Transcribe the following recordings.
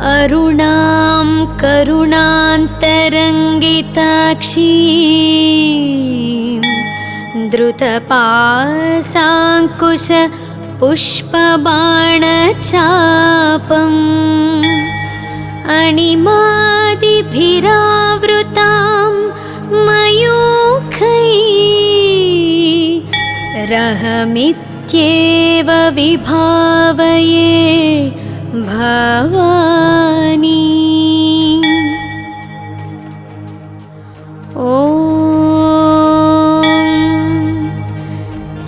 अरुणां करुणान्तरङ्गिताक्षीं द्रुतपाशाङ्कुश पुष्पबाणचापम् अणिमादिभिरावृतां मयूखैः रहमित्येव विभावये भवानी। ॐ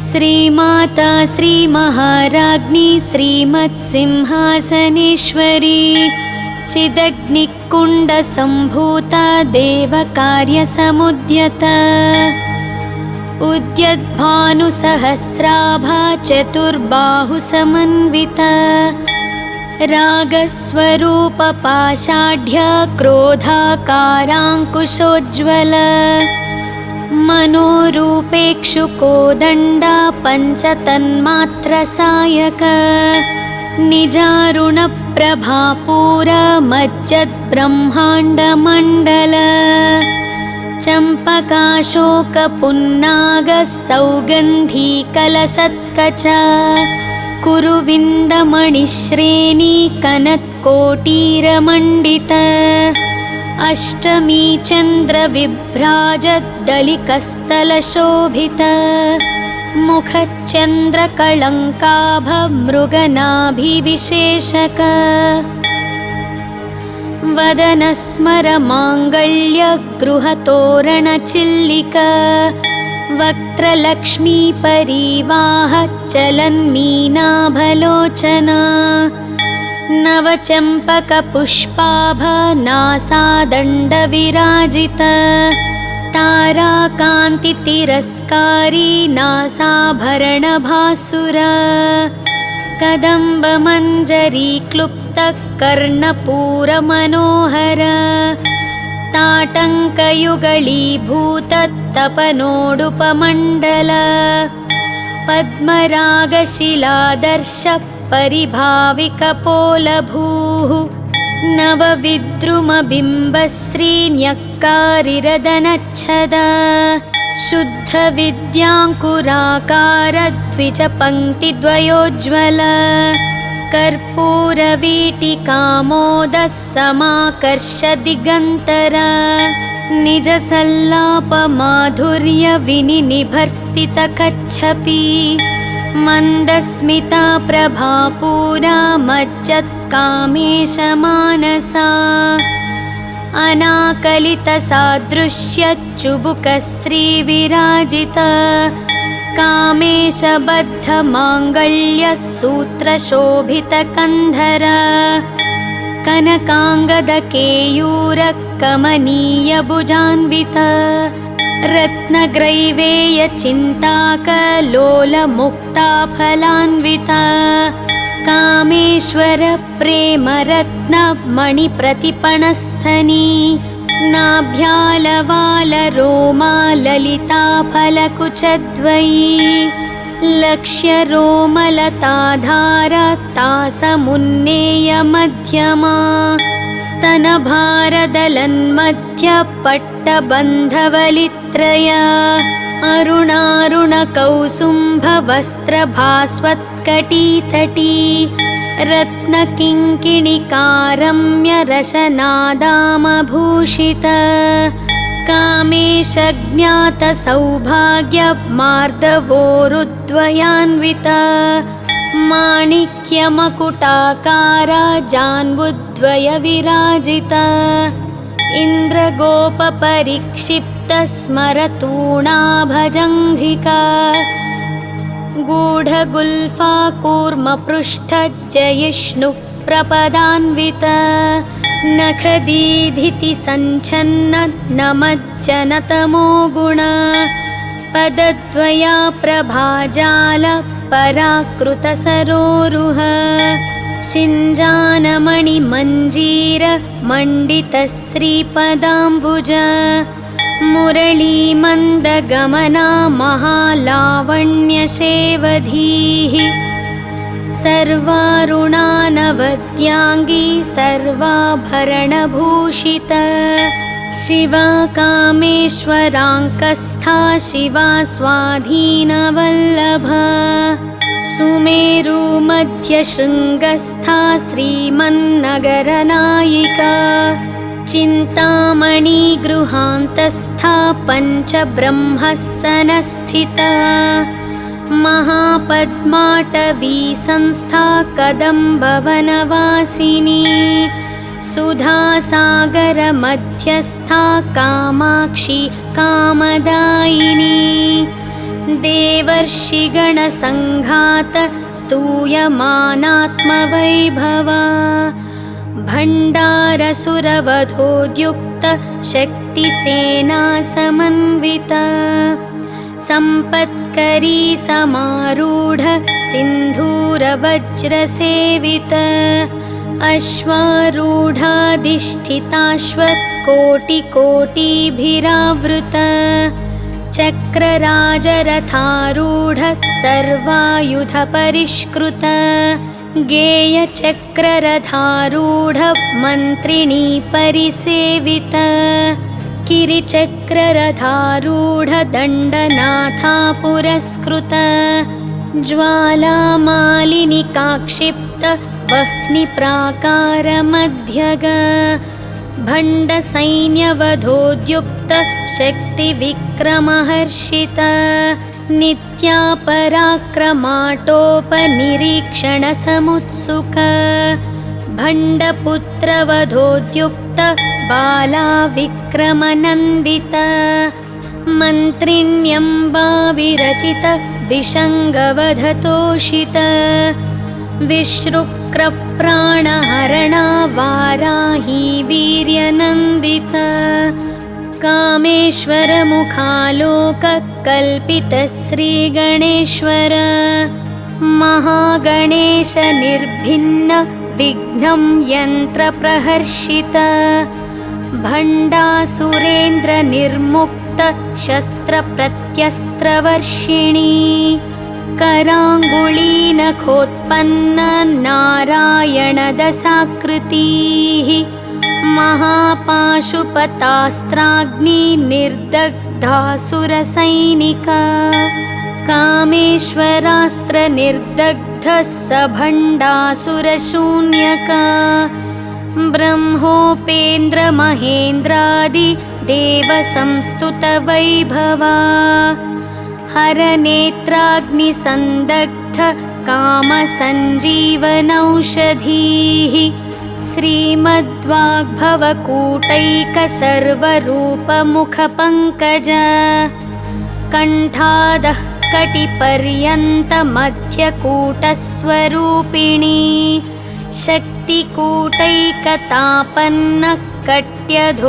श्रीमाता श्रीमहाराज्ञी श्रीमत्सिंहासनेश्वरी चिदग्निकुण्डसम्भूता देवकार्यसमुद्यता उद्यद्भानुसहस्राभा चतुर्बाहुसमन्विता रागस्वरूपपाषाढ्य क्रोधाकाराङ्कुशोज्ज्वल मनोरूपेक्षुकोदण्डा पञ्चतन्मात्रसायक निजारुणप्रभापूरमज्जद्ब्रह्माण्डमण्डल चम्पकाशोकपुन्नागः सौगन्धीकलसत्कच कुरुविन्दमणिश्रेणी कनत्कोटीरमण्डित अष्टमी चन्द्रविभ्राजद्दलिकस्थलशोभित मुखच्चन्द्रकळङ्काभमृगनाभिविशेषक वदनस्मरमाङ्गल्यगृहतोरणचिल्लिक वक्त्रलक्ष्मीपरीवाह चलन्मीनाभलोचना नवचम्पकपुष्पाभनासादण्डविराजित ताराकान्तितिरस्कारी नासाभरणभासुर कदम्बमञ्जरीक्लुप्तकर्णपूरमनोहर ताटङ्कयुगलीभूततपनोडुपमण्डल पद्मरागशिलादर्श परिभाविकपोलभूः नवविद्रुमबिम्बश्रीन्यक्कारिरदनच्छदा शुद्धविद्याङ्कुराकारद्विजपङ्क्तिद्वयोज्ज्वल कर्पूरवीटिकामोदः समाकर्षदिगन्तर निजसल्लापमाधुर्यविनिनिभर्स्थितकच्छपी मन्दस्मिता प्रभापूरा मज्जत्कामेशमानसा अनाकलितसादृश्यच्चुबुकश्रीविराजित कामेशबद्धमाङ्गल्यसूत्रशोभितकन्धर कनकाङ्गदकेयूरकमनीयभुजान्वित रत्नग्रैवेयचिन्ताकलोलमुक्ताफलान्वित कामेश्वरप्रेमरत्नमणिप्रतिपणस्थनी नाभ्यालवालरोमाललिताफलकुचद्वयी लक्ष्यरोमलताधारतासमुन्नेयमध्यमा स्तनभारदलन्मध्यपट्टबन्धवलित्रय अरुणारुणकौसुम्भवस्त्रभास्वत्कटीतटी रत्नकिङ्किणिकारम्यरशनादामभूषित कामेशज्ञातसौभाग्यमार्दवोरुद्वयान्वित माणिक्यमकुटाकार जान्बुद्वयविराजित इन्द्रगोपपरिक्षिप्तस्मरतूणाभजङ्घिका गूढगुल्फा कूर्मपृष्ठजयिष्णुप्रपदान्वित नखदीधितिसञ्छन्न नमज्जनतमो गुण पदद्वया प्रभाजाल पराकृतसरोरुह शिञ्जानमणिमञ्जीर मण्डितश्रीपदाम्बुज मुरलीमन्दगमना महालावण्यशेवधीः सर्वारुणानवद्याः लीलावत्याङ्गी सर्वाभरणभूषिता शिवा कामेश्वराङ्कस्था शिवा स्वाधीनवल्लभा सुमेरुमध्यशृङ्गस्था श्रीमन्नगरनायिका चिन्तामणिगृहान्तस्था पञ्चब्रह्मस्सनस्थिता महापद्माटवी संस्था कदम्बवनवासिनी सुधासागरमध्यस्था कामाक्षी कामदायिनी देवर्षिगणसङ्घात स्तूयमानात्मवैभवा भण्डारसुरवधोद्युक्त शक्तिसेना समन्विता सम्पत्करी समारूढ सिन्धूरवज्रसेवित अश्वारूढाधिष्ठिताश्वत्कोटिकोटिभिरावृत चक्रराजरथारूढ सर्वायुधपरिष्कृत गेयचक्ररथारूढ मन्त्रिणी परिसेवित किरिचक्ररथारूढ दण्डनाथा पुरस्कृत ज्वालामालिनिकाक्षिप्त वह्निप्राकारमध्यग भण्डसैन्यवधोद्युक्त शक्तिविक्रमहर्षित नित्यापराक्रमाटोपनिरीक्षणसमुत्सुक भण्डपुत्रवधोद्युक्त बालाविक्रमनन्दित मन्त्रिण्यम्बाविरचित विषङ्गवधतोषित विश्रुक्रप्राणहरणा वाराही वीर्यनन्दित कामेश्वरमुखालोककल्पितश्रीगणेश्वर महागणेश निर्भिन्न विघ्नं यन्त्रप्रहर्षित भण्डासुरेन्द्रनिर्मुक्त शस्त्रप्रत्यस्त्रवर्षिणी कराङ्गुलीनखोत्पन्न नारायणदशाकृतिः महापाशुपतास्त्राग्निर्दग्धासुरसैनिका कामेश्वरास्त्रनिर्दग्धः स भण्डासुरशून्यका ब्रह्मोपेन्द्रमहेन्द्रादि देवसंस्तुतवैभवा हरनेत्राग्निसन्दग्ध कामसञ्जीवनौषधीः श्रीमद्वाग्भवकूटैकसर्वरूपमुखपङ्कज कण्ठादः कटिपर्यन्तमध्यकूटस्वरूपिणी शक्तिकूटैकतापन्न कट्यधोभागधारिणी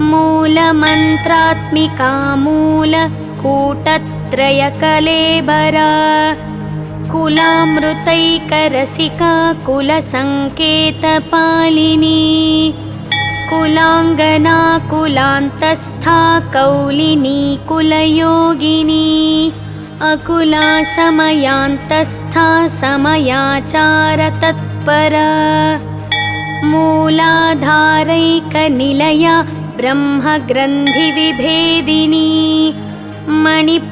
मूलमन्त्रात्मिका मूलकूटत्रयकलेबरा कुलामृतैकरसिका कुलसङ्केतपालिनी कुलाङ्गना कुलान्तस्था कौलिनी कुलयोगिनी अकुला समयान्तस्था समयाचारतत्परा मूलाधारैकनिलया ब्रह्मग्रन्थिविभेदिनी मणिपूरान्तरुदिता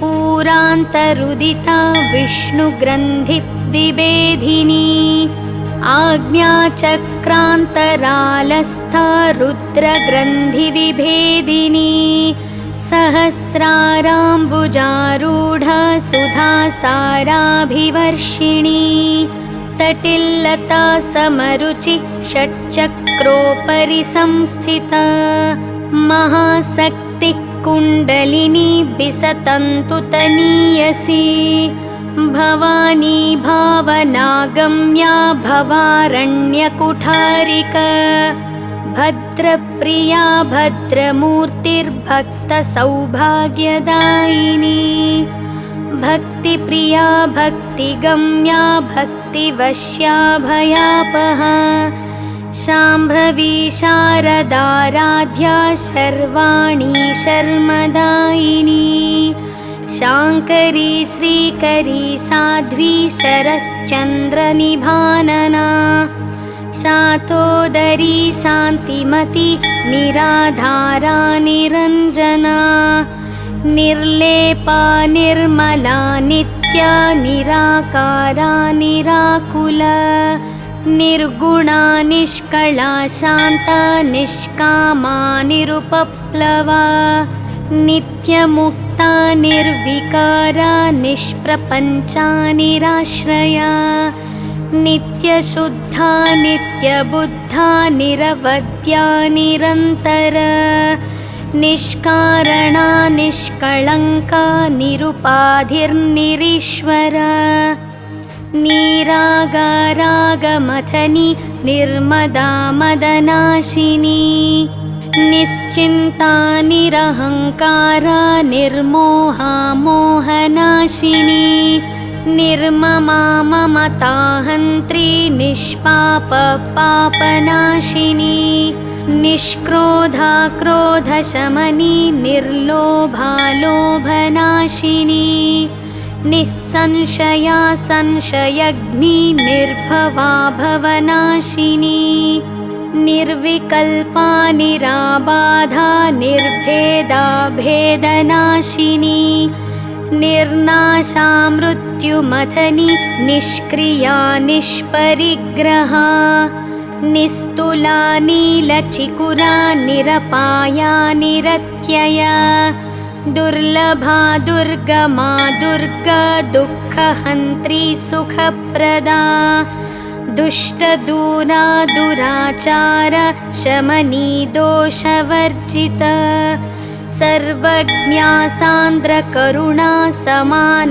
विष्णुग्रन्थिविभेदिनी आज्ञाचक्रान्तरालस्था रुद्रग्रन्थिविभेदिनी सहस्राराम्बुजारूढा सुधासाराभिवर्षिणी तटिल्लता समरुचि षट्चक्रोपरि संस्थिता महाशक्तिः कुण्डलिनी बिसतन्तुतनीयसी भवानी भावनागम्या भवारण्यकुठारिका भद्रप्रिया भद्रमूर्तिर्भक्तसौभाग्यदायिनी भक्तिप्रिया भक्तिगम्या भक्तिवश्या भयापहा शाम्भवी शारदाराध्या शर्वाणी शर्मदायिनी शाङ्करी श्रीकरी साध्वी शरश्चन्द्रनिभानना शातोदरी शान्तिमती निराधारा निरञ्जना निर्लेपा निर्मला नित्या निराकारा निराकुला निर्गुणा निष्कला शान्ता निष्कामा निरुपप्लवा नित्यमुक्ता निर्विकारा निष्प्रपञ्चा निराश्रया नित्यशुद्धा नित्यबुद्धा निरवद्या निरन्तरा निष्कारणा निष्कळङ्का निरुपाधिर्निरीश्वरा निरागारागमथनी निर्मदा मदनाशिनी निश्चिन्ता निरहङ्कारा निर्मोहा मोहनाशिनी निर्ममा ममताहन्त्री निष्पाप पापनाशिनी निष्क्रोधा क्रोधशमनी निर्लोभा लोभनाशिनी निःसंशया संशयग्नि निर्भवा भवनाशिनी निर्विकल्पा निराबाधा निर्भेदा भेदनाशिनी निर्नाशा मृत्युमथनी निष्क्रिया निष्परिग्रहा निस्तुला नीलचिकुरा निरपाया निरत्यया दुर्लभा दुर्गमा दुर्गा दुःखहन्त्री सुखप्रदा दुष्टदूरा दुराचार शमनी दोषवर्जिता सर्वज्ञा सान्द्रकरुणा समानाधिकवर्जिता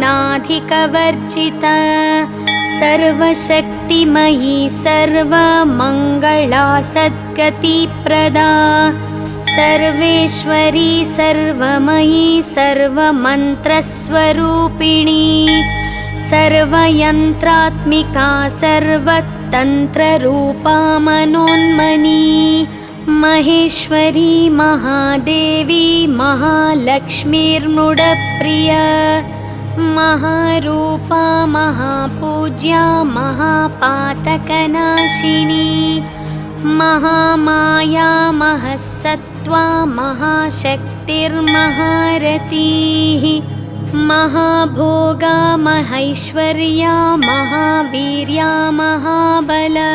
सर्वशक्तिमयी सर्वमङ्गला सद्गतिप्रदा सर्वेश्वरी सर्वमयी सर्वमन्त्रस्वरूपिणी सर्वयन्त्रात्मिका सर्वतन्त्ररूपा मनोन्मनी महेश्वरी महादेवी महालक्ष्मीर्मुडप्रिया महारूपा महापूज्या महापातकनाशिनी महामाया महसत्त्वा महाशक्तिर्महारतीः महाभोगा महैश्वर्या महावीर्या महाबला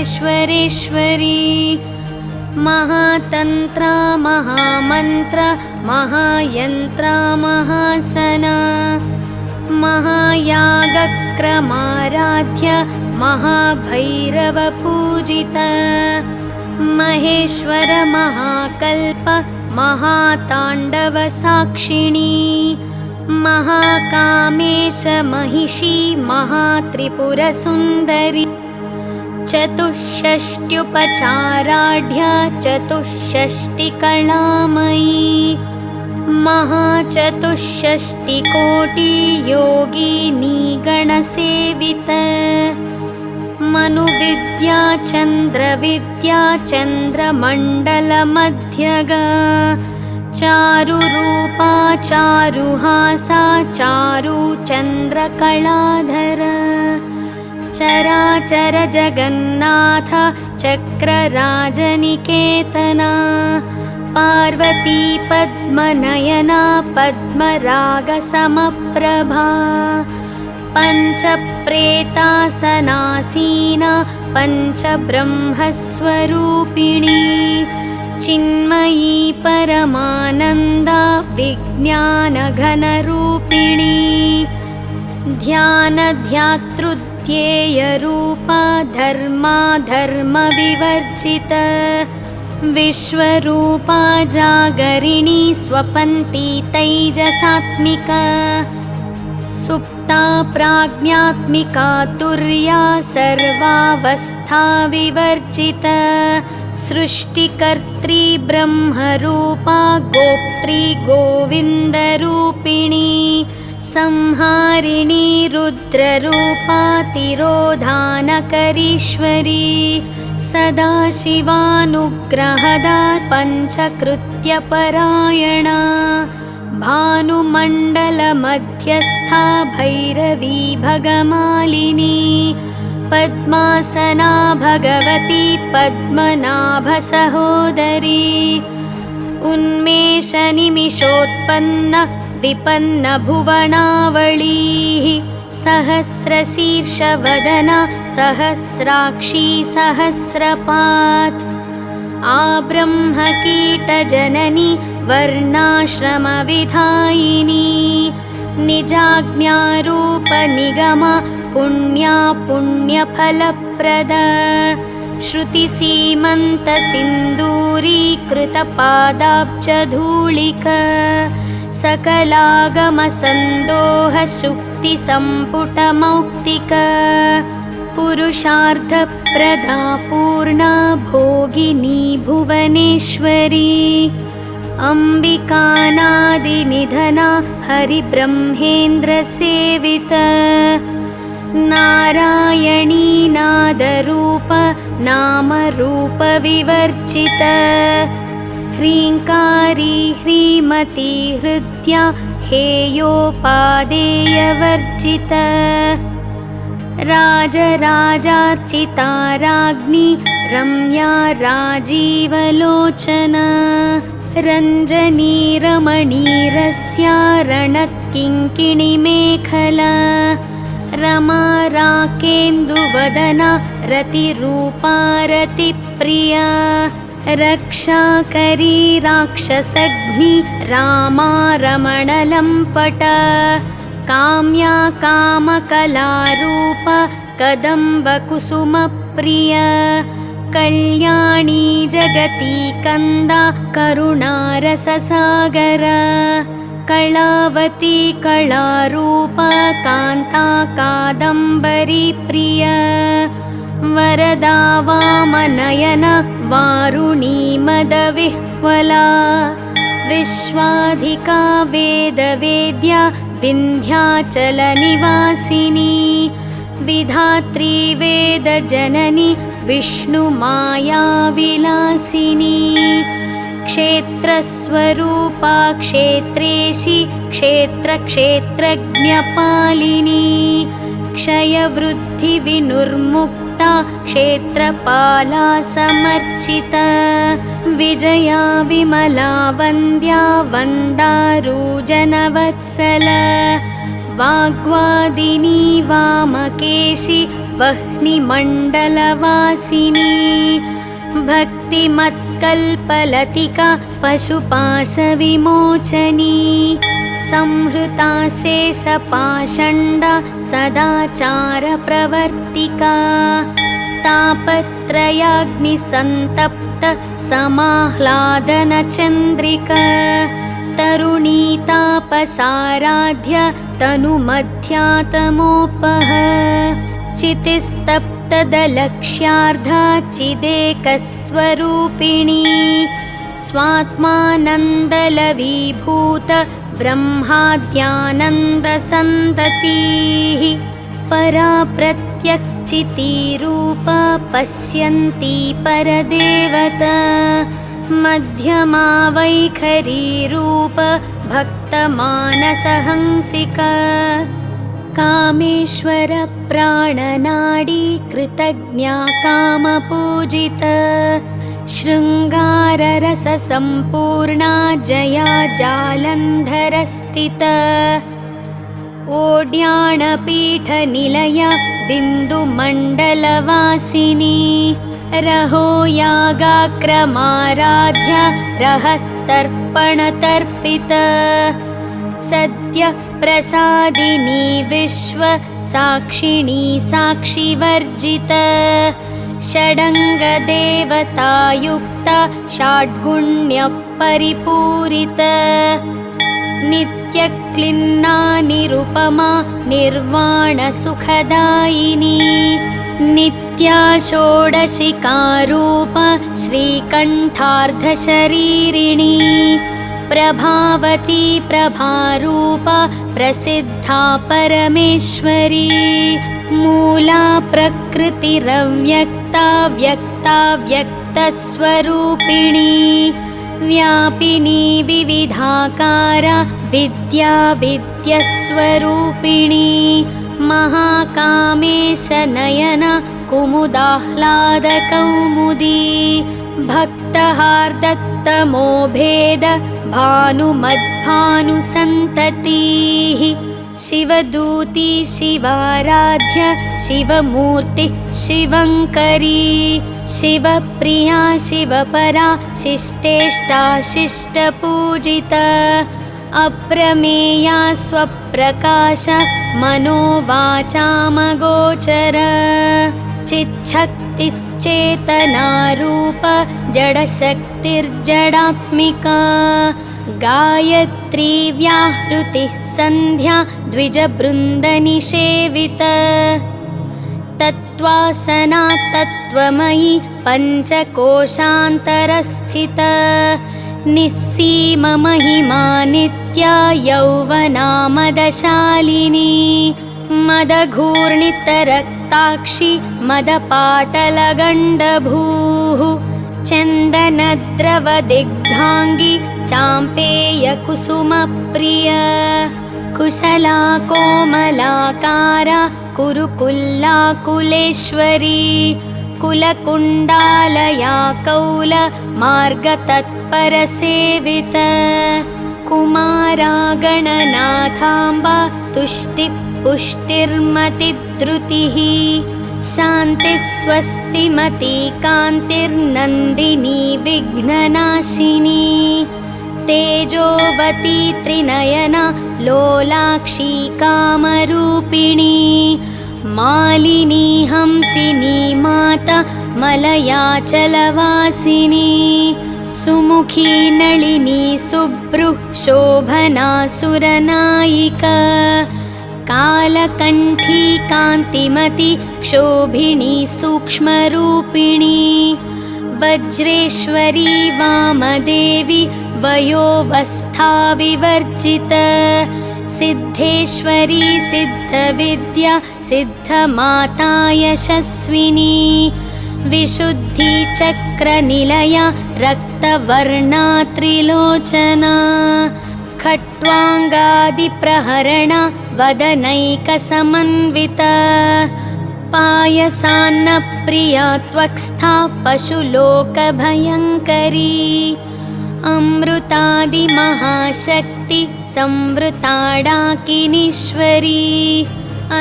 महाबुद्धिर्महासिद्धिर्महायोगेश्वरेश्वरी महातन्त्रा महामन्त्र महायन्त्रा महासना महायागक्रमाराध्य महाभैरवपूजिता महेश्वर महाकल्प महाताण्डवसाक्षिणी महाकामेश महिषी महात्रिपुरसुन्दरी चतुष्षष्ट्युपचाराढ्या चतुष्षष्टिकलामयी महाचतुष्षष्टिकोटियोगिनी गणसेविता मनुविद्या चन्द्रविद्या चन्द्रमण्डलमध्यगा चारुरूपा चारुहासा चारुचन्द्रकलाधरा चराचर जगन्नाथ चक्रराजनिकेतना पार्वती पद्मनयना पद्मरागसमप्रभा पञ्चप्रेतासनासीना पञ्चब्रह्मस्वरूपिणी चिन्मयी परमानन्दा विज्ञानघनरूपिणी ध्यानध्यातृध्येयरूपा धर्मा धर्मविवर्जिता विश्वरूपा जागरिणी स्वपन्ती तैजसात्मिका सुप्ता प्राज्ञात्मिका तुर्या सर्वावस्था विवर्जिता सृष्टिकर्त्री ब्रह्मरूपा गोप्त्री गोविन्दरूपिणी संहारिणी रुद्ररूपा तिरोधानकरीश्वरी सदाशिवानुग्रहदा पञ्चकृत्यपरायणा भानुमण्डलमध्यस्था भैरवी भगमालिनी पद्मासना भगवती पद्मनाभसहोदरी उन्मेषनिमिषोत्पन्न विपन्नभुवनावळीः सहस्रशीर्षवदना सहस्राक्षी सहस्रपात् आब्रह्मकीटजननी वर्णाश्रमविधायिनी निजाज्ञारूपनिगमा पुण्या पुण्यफलप्रदा श्रुतिसीमन्तसिन्दूरीकृतपादाब्जधूलिका सकलागमसन्दोहशुक्तिसम्पुटमौक्तिका पुरुषार्थप्रदा पूर्णा भोगिनी भुवनेश्वरी अम्बिकानादिनिधना हरिब्रह्मेन्द्रसेविता नारायणी नादरूप नामरूपविवर्जिता ह्रीङ्कारी ह्रीमती हृद्या हेयोपादेयवर्जिता राजराजार्चिता राज्ञी रम्या राजीवलोचना रञ्जनी रमणीरस्या रणत्किङ्किणिमेखला रमा राकेन्दुवदना रतिरूपा रतिप्रिया रक्षाकरी राक्षसघ्नी रामा रमणलम्पटा काम्या कामकलारूपा कदम्बकुसुमप्रिया कल्याणी जगती कंदा करुणारससागरा कलावती कलारूपा कान्ता कादम्बरी प्रिया वरदा वामनयना वारुणी मदविह्वला विश्वाधिका वेदवेद्या विन्ध्याचलनिवासिनी विधात्री वेदजननी विष्णुमाया विलासिनी क्षेत्रस्वरूपा क्षेत्रेशी क्षेत्रक्षेत्रज्ञपालिनी क्षयवृद्धिविनुर्मुक्ता क्षेत्रपाला समर्चिता विजया विमला वन्द्या वन्दारूजनवत्सला वाग्वादिनी वामकेशी वह्निमण्डलवासिनी भक्तिमत्कल्पलतिका पशुपाशविमोचनी संहृता शेषपाषण्डा सदाचारप्रवर्तिका तापत्रयाग्निसन्तप्त समाह्लादनचन्द्रिका तरुणी तापसाराध्य तनुमध्यातमोपह चितिस्तप्तदलक्ष्यार्धा चिदेकस्वरूपिणी स्वात्मानन्दलवीभूत ब्रह्माद्यानन्दसन्ततिः परा प्रत्यक्चितीरूपा पश्यन्ती परदेवता मध्यमा वैखरीरूप भक्तमानसहंसिका कामेश्वर प्राणनाडी कृतज्ञा कामपूजिता शृङ्गाररससम्पूर्णा जया जालन्धरस्थिता ओड्याणपीठनिलया बिन्दुमण्डलवासिनी रहो यागाक्रमाराध्या रहस्तर्पणतर्पिता सद्यः प्रसादिनी विश्व साक्षिणी साक्षिवर्जिता षडङ्गदेवतायुक्ता षड्गुण्यपरिपूरिता नित्यक्लिन्ना निरुपमा निर्वाणसुखदायिनी नित्या षोडशिकारूपा श्रीकण्ठार्धशरीरिणी प्रभावती प्रभारूपा प्रसिद्धा परमेश्वरी मूला प्रकृतिरव्यक्ता व्यक्ता व्यक्तस्वरूपिणी व्यापिनी विविधाकारा विद्या विद्यस्वरूपिणी महाकामेशनयन कुमुदाह्लादकौमुदी भक्तहार्दत्तमोभेद भानुमद्भानुसन्ततिः शिवदूती शिवाराध्य शिवमूर्ति शिवङ्करी शिवप्रिया शिवपरा शिष्टेष्टा शिष्टपूजिता अप्रमेया स्वप्रकाश मनोवाचामगोचर चिच्छक्तिश्चेतनारूप जडशक्तिर्जडात्मिका गायत्री व्याहृतिः सन्ध्या द्विजबृन्दनिषेविता तत्त्वासना तत्त्वमयी पञ्चकोशान्तरस्थिता निस्सीममहिमा नित्या यौवनामदशालिनी मदघूर्णितरक्ताक्षी मदपाटलगण्डभूः चन्दनद्रवदिग्धाङ्गी चाम्पेयकुसुमप्रिया कुशला कोमलाकारा कुरुकुल्लाकुलेश्वरी कुलकुण्डालया कौल मार्गतत्परसेविता कुमारा गणनाथाम्बा तुष्टिपुष्टिर्मतिद्रुतिः शान्तिस्वस्तिमती कान्तिर्नन्दिनी विघ्ननाशिनी तेजोवती त्रिनयना लोलाक्षी कामरूपिणी मालिनी हंसिनी माता मलयाचलवासिनी सुमुखी नलिनी सुभ्रुः शोभना सुरनायिका कालकण्ठी कान्तिमती क्षोभिणी सूक्ष्मरूपिणी वज्रेश्वरी वामदेवी वयोवस्था विवर्जिता सिद्धेश्वरी सिद्धविद्या सिद्धमाता यशस्विनी विशुद्धिचक्रनिलया रक्तवर्णा त्रिलोचना खट्वाङ्गादिप्रहरणा वदनैकसमन्विता पायसान्नप्रिया त्वक्स्था पशुलोकभयङ्करी अमृतादिमहाशक्ति संवृताडाकिनीश्वरी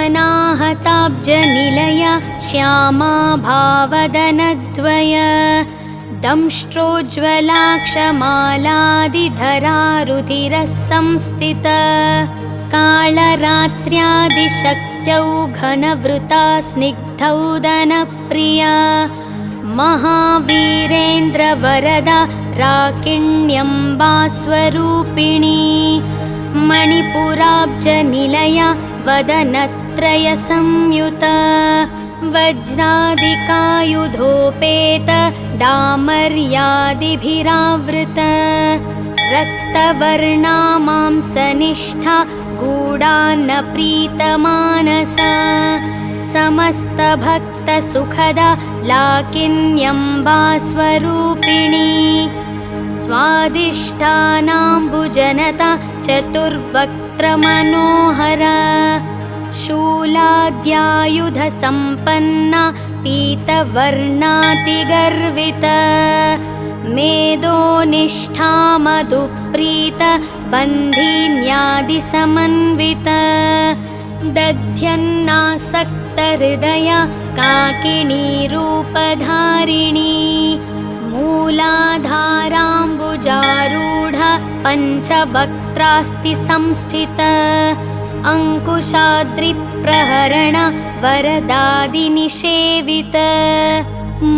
अनाहताब्जनिलया श्यामा भावदनद्वया दंष्ट्रोज्ज्वलाक्षमालादिधरा रुधिरः संस्थिता कालरात्र्यादिशक्त्यौ घनवृता स्निग्धौदनप्रिया महावीरेन्द्रवरदा राकिण्यम्बा स्वरूपिणी मणिपुराब्जनिलया वदनत्रयसंयुता वज्रादिकायुधोपेत डामर्यादिभिरावृता रक्तवर्णा मांसनिष्ठा गूढान्नप्रीतमानसा समस्तभक्तसुखदा लाकिन्यम्बा स्वरूपिणी स्वादिष्ठानाम्बुजनता चतुर्वक्त्रमनोहरा शूलाद्यायुधसम्पन्ना पीतवर्णातिगर्विता मेदोनिष्ठा मधुप्रीता बन्धिन्यादिसमन्विता दध्यन्नासक्तहृदया काकिनीरूपधारिणी मूलाधाराम्बुजारूढा पञ्चवक्त्रास्ति संस्थिता अङ्कुशाद्रिप्रहरणा वरदादिनिषेविता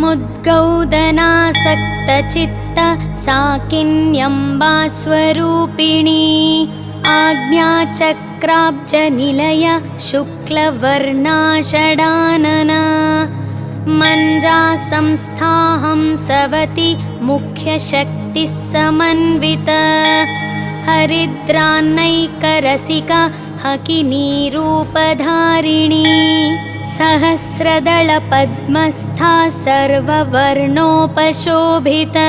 मुद्गौदनासक्तचित्ता साकिन्यम्बा स्वरूपिणी आज्ञाचक्राब्जनिलया शुक्लवर्णा षडानना मञ्जा संस्था हंसवती मुख्यशक्तिः समन्विता हरिद्रान्नैकरसिका हकिनीरूपधारिणी सहस्रदलपद्मस्था सर्ववर्णोपशोभिता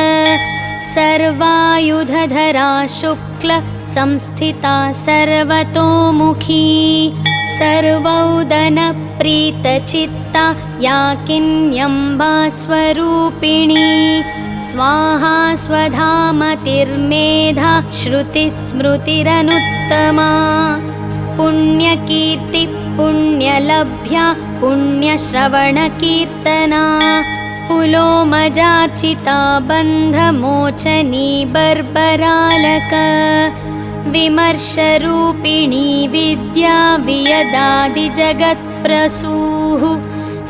सर्वायुधधरा शुक्ल संस्थिता सर्वतोमुखी सर्वौदनप्रीतचित्ता या किन्यम्बा स्वरूपिणी स्वाहा स्वधामतिर्मेधा श्रुतिस्मृतिरनुत्तमा पुण्यकीर्ति पुण्यलभ्या पुण्यश्रवणकीर्तना पुलोमजाचिता बन्धमोचनी बर्बरालक विमर्शरूपिणी विद्या वियदादिजगत्प्रसूः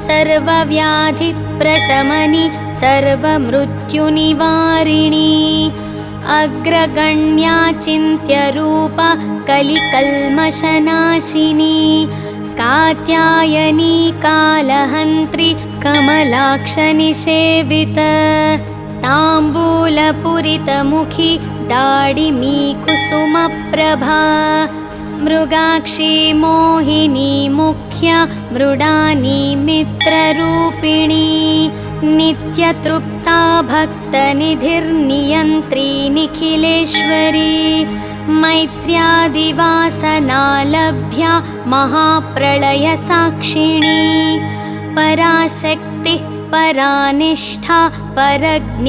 सर्वव्याधिप्रशमनी सर्वमृत्युनिवारिणी अग्रगण्या चिन्त्यरूपा कलिकल्मषनाशिनी कात्यायनी कालहन्त्री कमलाक्षनिषेविता ताम्बूलपूरितमुखी दाडिमी कुसुमप्रभा मृगाक्षी मोहिनी मुख्या मृडानी मित्ररूपिणी नित्यतृप्ता भक्तनिधिर्नियन्त्री निखिलेश्वरी मैत्र्यादिवासनालभ्या महाप्रलयसाक्षिणी पराशक्तिः परानिष्ठा परज्ञानघनरूपिणी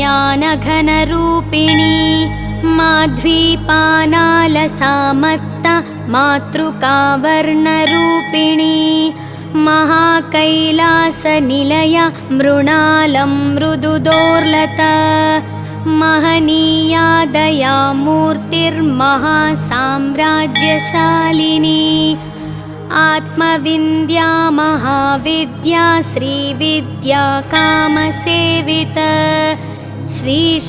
माध्वीपानालसामत्ता मातृकावर्णरूपिणी महाकैलासनिलया मृणालं मृदुदोर्लता महनीया दयामूर्तिर्महासाम्राज्यशालिनी आत्मविन्द्या महाविद्या श्रीविद्या कामसेविता श्रीषोडशाक्षरी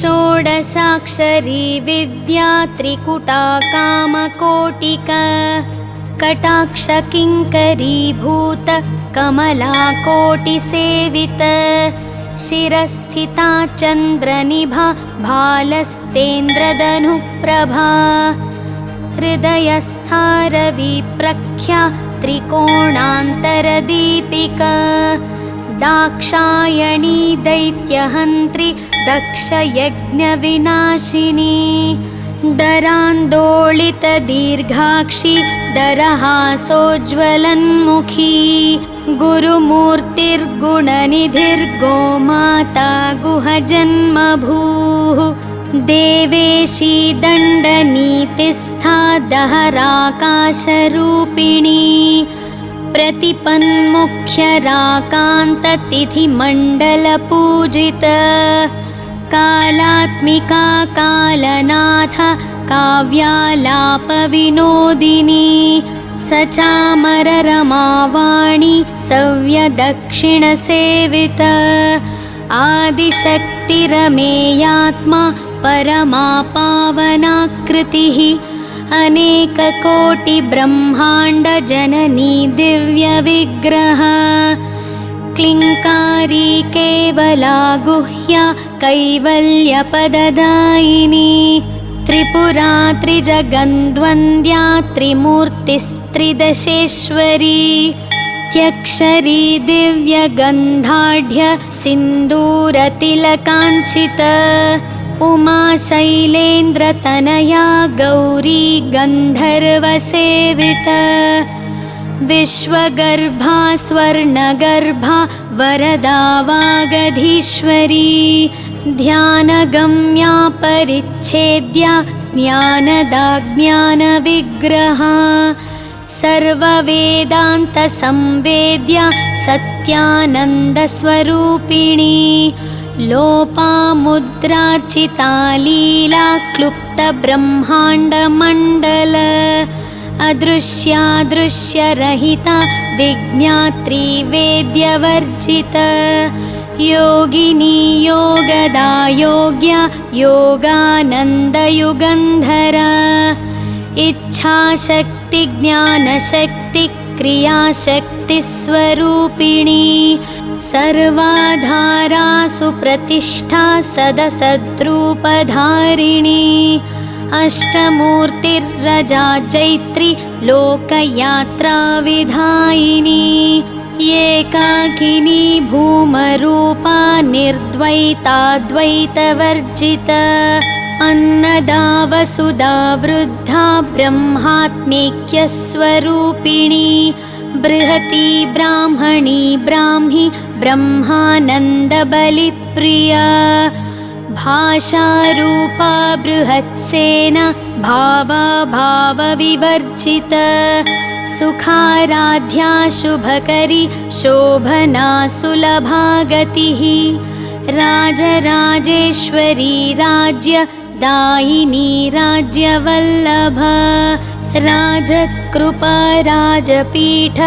विद्या त्रिकुटा कामकोटिका कटाक्षकिङ्करीभूत कमलाकोटिसेविता शिरस्थिता चन्द्रनिभा भालस्तेन्द्रधनुप्रभा हृदयस्था रविप्रख्या त्रिकोणान्तरदीपिका दाक्षायणी दैत्यहन्त्री दक्षयज्ञविनाशिनी दरान्दोलितदीर्घाक्षी दरहासोज्ज्वलन्मुखी गुरुमूर्तिर्गुणनिधिर्गोमाता गुहजन्मभूः देवेशी दण्डनीतिस्था दहराकाशरूपिणी प्रतिपन्मुख्यराकान्ततिथिमण्डलपूजिता कालात्मिका कालनाथ काव्यालापविनोदिनी सचामररमावाणी सव्यदक्षिणसेविता आदिशक्तिरमेयात्मा परमा पावनाकृतिः अनेककोटिब्रह्माण्डजननी दिव्यविग्रह क्लिङ्कारी केवला गुह्या कैवल्यपददायिनी त्रिपुरा त्रिजगन्द्वन्द्या त्रिमूर्तिस्त्रिदशेश्वरी त्यक्षरी दिव्यगन्धाढ्य सिन्दूरतिलकाञ्चिता उमा शैलेन्द्रतनया गौरी गन्धर्वसेविता विश्वगर्भा स्वर्णगर्भा वरदा वागधीश्वरी ध्यानगम्या परिच्छेद्या ज्ञानदा ज्ञानविग्रहा सर्ववेदान्तसंवेद्या सत्यानन्दस्वरूपिणी लोपामुद्रार्चिता लीला क्लुप्तब्रह्माण्डमण्डल अदृश्यादृश्यरहिता विज्ञात्री वेद्यवर्जिता योगिनी योगदा योग्या योगानन्दयुगन्धरा इच्छाशक्ति ज्ञानशक्ति क्रियाशक्तिस्वरूपिणी सर्वाधारा सुप्रतिष्ठा सदसद्रूपधारिणी अष्टमूर्तिर्रजा चैत्री लोकयात्रा विधायिनी एकाकिनी भूमरूपा निर्द्वैताद्वैतवर्जिता अन्नदा वसुधा वृद्धा ब्रह्मात्मैक्यस्वरूपिणी बृहती ब्राह्मणी ब्राह्मी ब्रह्मानन्दबलिप्रिया भाषारूपा बृहत्सेना भावा भावविवर्जिता सुखाराध्या शुभकरी शोभना सुलभा गतिः राजराजेश्वरी राज्यदायिनी राज्यवल्लभा राजत्कृपा राजपीठ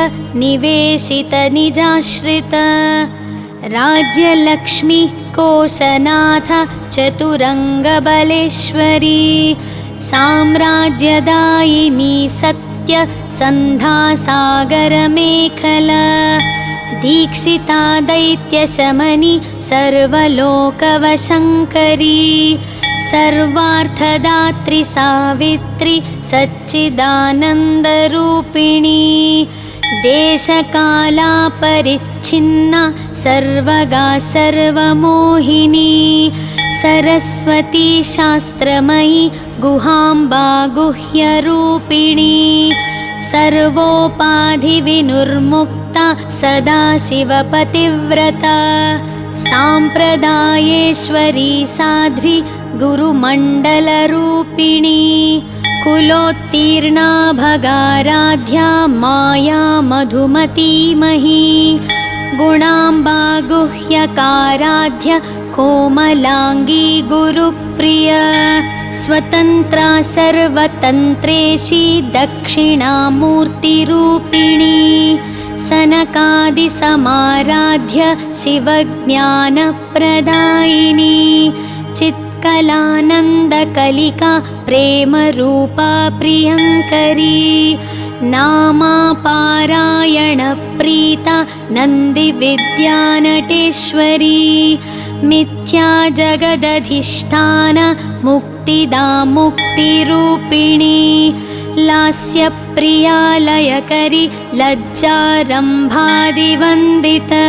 निवेशित निजाश्रित राज्यलक्ष्मी कोशनाथ चतुरङ्गबलेश्वरी साम्राज्यदायिनी सत्य सन्धासागरमेखला दीक्षिता दैत्यशमनी सर्वलोकवशङ्करी सर्वार्थदात्री सावित्री सच्चिदानन्दरूपिणी देशकालापरिच्छिन्ना सर्वगा सर्वमोहिनी सरस्वती शास्त्रमयी गुहाम्बा गुह्यरूपिणी सर्वोपाधिविनुर्मुक्ता सदाशिवपतिव्रता साम्प्रदायेश्वरी साध्वी गुरुमण्डलरूपिणी कुलोत्तीर्णा भगाराध्या माया मधुमतीमही गुणाम्बा गुह्यकाराध्य कोमलांगी गुरुप्रिया स्वतन्त्रा सर्वतन्त्रेशी दक्षिणामूर्तिरूपिणी सनकादिसमाराध्य शिवज्ञानप्रदायिनी चित्कलानन्दकलिका प्रेमरूपा प्रियङ्करी नामापारायणप्रीता नन्दिविद्यानटेश्वरी मिथ्या जगदधिष्ठान मुक्तिदा मुक्तिरूपिणी लास्यप्रिया लयकरी लज्जारम्भादिवन्दिता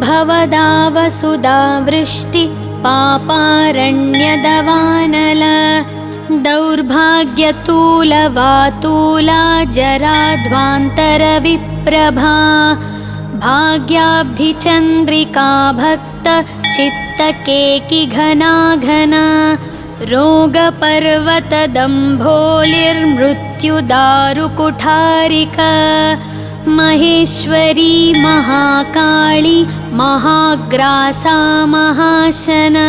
भवदा वसुधा वृष्टि पापारण्यदवानला दौर्भाग्यतूलवातूला जराध्वान्तरविप्रभा भाग्याब्धिचन्द्रिका भक्त चित्तकेकि घना घना रोगपर्वतदम्भोलिर्मृत्युदारुकुठारिका महेश्वरी महाकाली महाग्रासा महाशना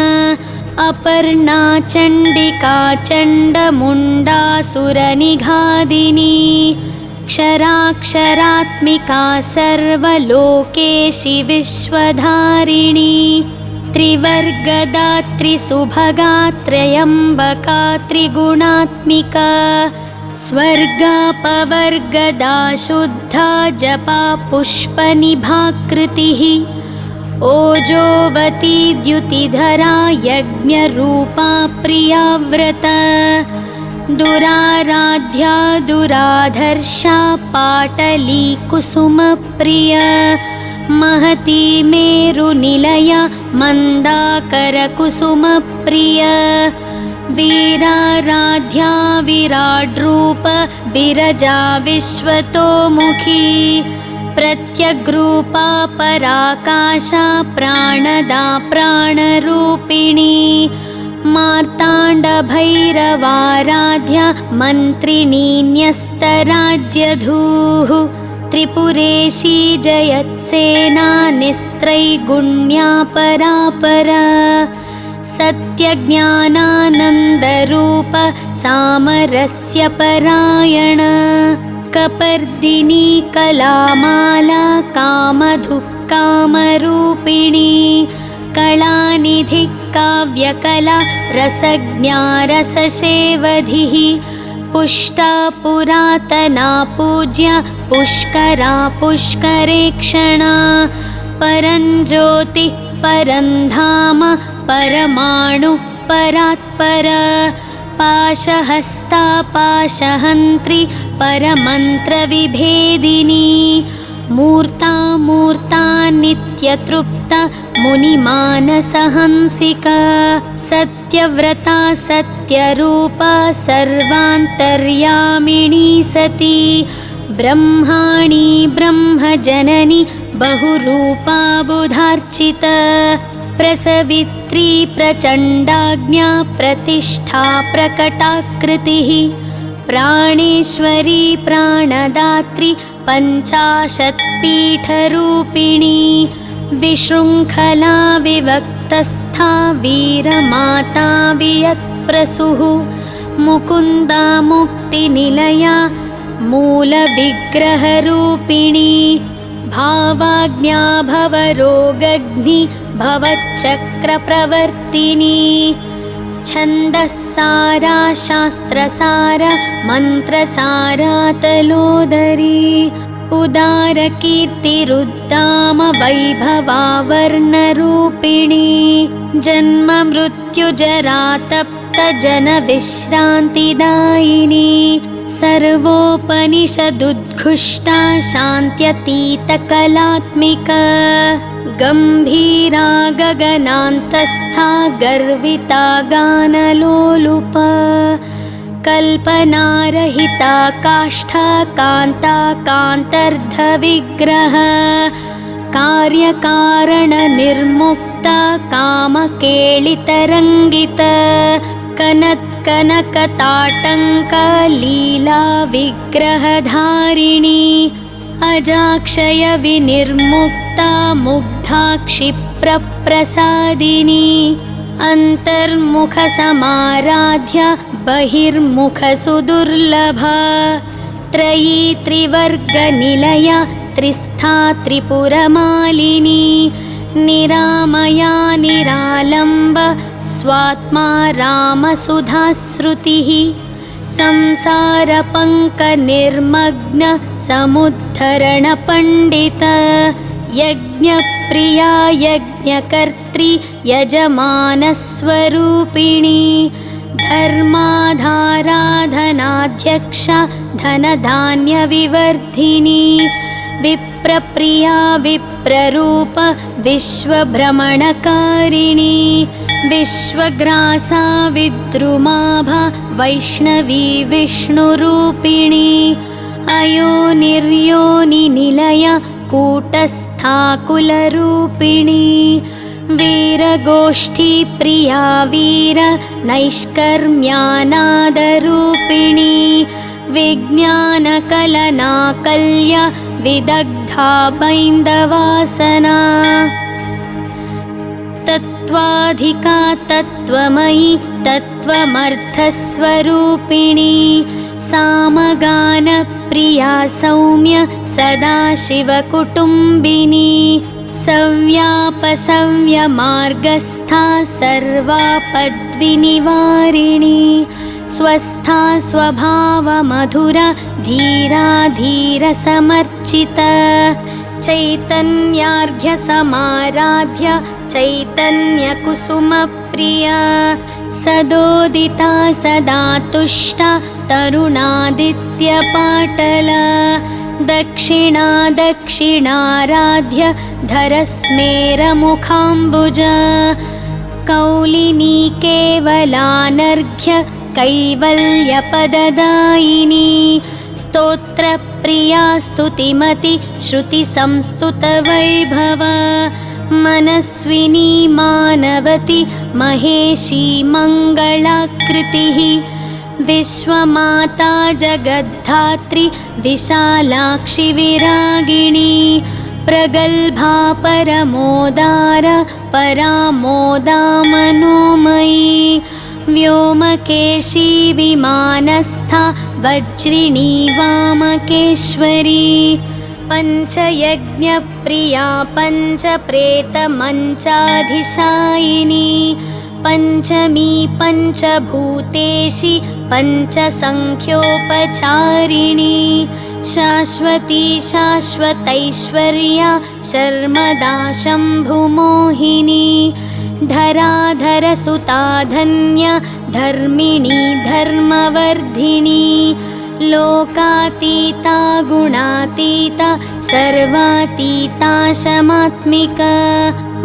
अपर्णा चण्डिका चण्डमुण्डासुरनिघादिनी क्षराक्षरात्मिका सर्वलोकेशि विश्वधारिणी त्रिवर्गदात्री सुभगा त्र्यम्बका त्रिगुणात्मिका स्वर्गापवर्गदा शुद्धा जपा पुष्पनिभाकृतिः ओजोवती द्युतिधरा यज्ञरूपा प्रियाव्रता दुराराध्या दुराधर्षा पाटली कुसुमप्रिया महती मेरुनिलया मन्दाकरकुसुमप्रिया वीराराध्या विराड्रूप विरजा विश्वतोमुखी प्रत्यग्रूपा पराकाशा प्राणदा प्राणरूपिणी मार्ताण्डभैरवाराध्या मन्त्रिणी न्यस्तराज्यधूः त्रिपुरेशी जयत्सेना निस्त्रैगुण्या परापरा सत्यज्ञानानन्दरूप सामरस्य परायण कपर्दिनी कलामाला कामधुः कामरूपिणी कलानिधि काव्यकला रसज्ञा रससेवधिः पुष्टा पुरातना पूज्या पुष्करा पुष्करेक्षणा परञ्ज्योतिः परन्धाम परमाणु परात्पर पाशहस्ता पाशहन्त्री परमन्त्रविभेदिनी मूर्ता मूर्ता नित्यतृप्ता मुनिमानसहंसिका सत्यव्रता सत्यरूपा सर्वान्तर्यामिणी सती ब्रह्माणी ब्रह्मजननी बहुरूपा बुधार्चिता प्रसवित्री प्रचण्डाज्ञा प्रतिष्ठा प्रकटाकृतिः प्राणेश्वरी प्राणदात्री पञ्चाशत्पीठरूपिणी विशृङ्खला विवक्तस्था वीरमाता वियत्प्रसूः मुकुन्दा मुक्तिनिलया मूलविग्रहरूपिणी भावाज्ञा भवरोगग्नि भवच्चक्रप्रवर्तिनी छन्दस्सारा शास्त्रसारा मन्त्रसारा तलोदरी उदारकीर्तिरुद्दाम वैभवा वर्णरूपिणी जन्म मृत्युजरा तप्त जनविश्रान्तिदायिनी सर्वोपनिषदुद्घुष्टा शान्त्यतीतकलात्मिका गम्भीरा गगनान्तस्था गर्विता गानलोलुपा कल्पनारहिता काष्ठा कान्ता कान्तर्धविग्रह कार्यकारणनिर्मुक्ता कामकेलितरङ्गिता कनत्कनकताटङ्कलीला विग्रहधारिणी अजाक्षयविनिर्मुक्ता मुग्धा क्षिप्रप्रसादिनी अन्तर्मुखसमाराध्या बहिर्मुखसुदुर्लभा त्रयी त्रिवर्गनिलया त्रिस्था त्रिपुरमालिनी निरामया निरालम्ब स्वात्मा रामसुधाश्रुतिः संसारपङ्कनिर्मग्न समुद्धरणपण्डित यज्ञप्रिया यज्ञकर्त्री यजमानस्वरूपिणी धर्माधाराधनाध्यक्षा धनधान्यविवर्धिनी विप्रप्रिया विप्ररूप विश्वभ्रमणकारिणी विश्वग्रासा विद्रुमाभा वैष्णवी विष्णुरूपिणी अयोनिर्योनिनिलया कूटस्था कुलरूपिणी वीरगोष्ठीप्रिया वीर नैष्कर्म्यानादरूपिणी विज्ञानकलनाकल्या विदग्धा बैन्दवासना तत्त्वाधिका तत्त्वमयी तत्त्वमर्थस्वरूपिणी सामगानप्रिया सौम्य सदाशिवकुटुम्बिनी सव्यापसव्यमार्गस्था सर्वापद्विनिवारिणी स्वस्था स्वभावमधुरा धीरा धीरसमर्चिता चैतन्यार्घ्यसमाराध्य चैतन्यकुसुमप्रिया सदोदिता सदा तुष्टा तरुणादित्यपाटला दक्षिणा दक्षिणाराध्य धरस्मेरमुखाम्बुजा कौलिनी केवलानर्घ्य कैवल्यपददायिनी स्तोत्रप्रिया स्तुतिमति श्रुतिसंस्तुतवैभवा मनस्विनी मानवती महेशी मङ्गलाकृतिः विश्वमाता जगद्धात्री विशालाक्षि विरागिणी प्रगल्भा परमोदार परामोदा मनोमयी व्योमकेशी विमानस्था वज्रिणी वामकेश्वरी पञ्चयज्ञप्रिया पञ्चप्रेतमञ्चाधिशायिनी पञ्चमी पञ्चभूतेशी पञ्चसङ्ख्योपचारिणी शाश्वती शाश्वतैश्वर्या शर्मदा शम्भुमोहिनी धराधरसुता धन्या धर्मिणी धर्मवर्धिनी लोकातीता गुणातीता सर्वातीता शमात्मिका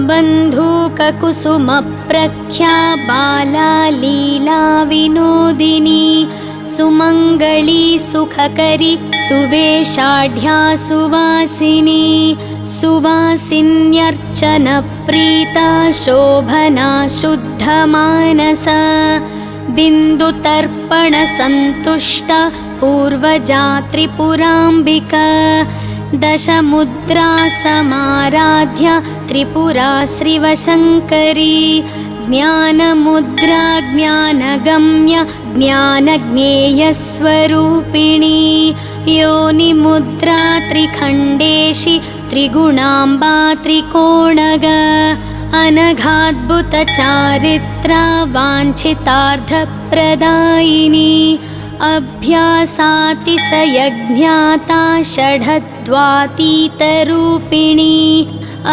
बन्धुककुसुमप्रख्या बाला लीला विनोदिनी सुमङ्गली सुखकरी सुवेशाढ्या सुवासिनी सुवासिन्यर्चनप्रीता शोभना शुद्धमानसा बिन्दुतर्पणसन्तुष्टा पूर्वजा त्रिपुराम्बिका दशमुद्रा समाराध्या त्रिपुरा श्रीवशङ्करी ज्ञानमुद्रा ज्ञानगम्य ज्ञानज्ञेयस्वरूपिणी योनिमुद्रा त्रिखण्डेशि त्रिगुणाम्बा त्रिकोणग अनघाद्भुतचारित्रा वाञ्छितार्थप्रदायिनी अभ्यासातिशयज्ञाता षडद्वातीतरूपिणी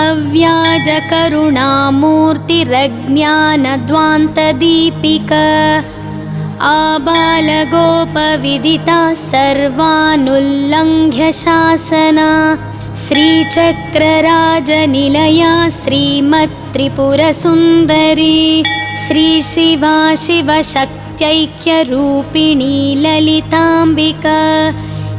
अव्याजकरुणामूर्तिरज्ञानद्वान्तदीपिका आबालगोपविदिता सर्वानुल्लङ्घ्य शासना श्रीचक्रराजनिलया श्रीमत्त्रिपुरसुन्दरी श्रीशिवा शिवशक्त्यैक्यरूपिणी ललिताम्बिका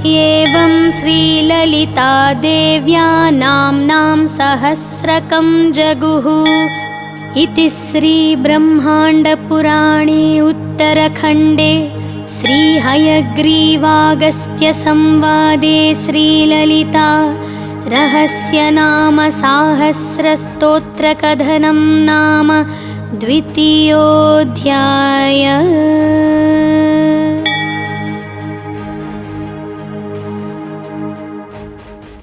एवं श्रीललितादेव्या नाम्नां सहस्रकं जगुः इति श्रीब्रह्माण्डपुराणे उत्तरखण्डे श्रीहयग्रीवागस्त्यसंवादे श्रीललिता रहस्यनाम साहस्रस्तोत्रकथनं नाम द्वितीयोऽध्यायः।